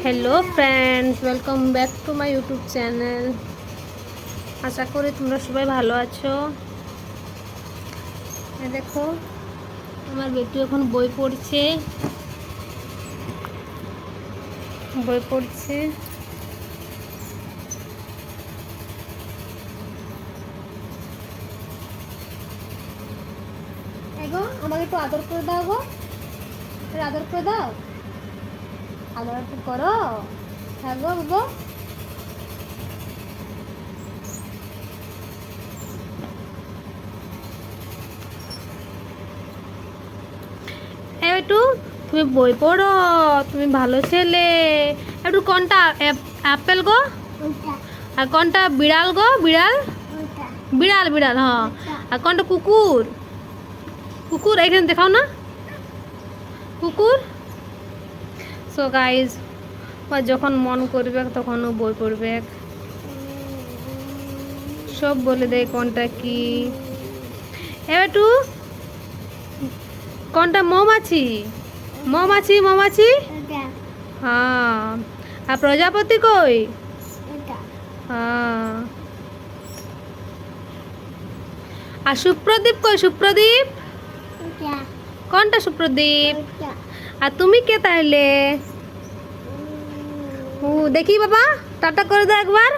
Hello friends, welcome back to my YouTube channel. আশা করি তোমরা সবাই ভালো আছো। দেখো আমার বেটু এখন বই পড়ছে। এগো আমাকে একটু আদর করে দাও গো, আদর করে দাও, আদর একটু করো। হ্যাঁ গো বাবু, একটু তুমি বই পড়ো, তুমি ভালো ছেলে। একটু কোনটা অ্যাপেল গো, আর কোনটা বিড়াল গো, বিড়াল বিড়াল বিড়াল, হ্যাঁ। আর কোনটা কুকুর, কুকুর এখানে দেখাও না, কুকুর। সো গাইজ, যখন মন করবে তখন ও বই পড়বে, সব বলে দেয় কোনটা কি। একটু কোনটা মৌমাছি, মৌমাছি মৌমাছি, হ্যাঁ। আর প্রজাপতি কই, হ্যাঁ। আর সুপ্রদীপ কই, সুপ্রদীপ কোনটা, সুপ্রদীপ। আর তুমি কে তাহলে? দেখি বাবা, টাটা করে দাও একবার।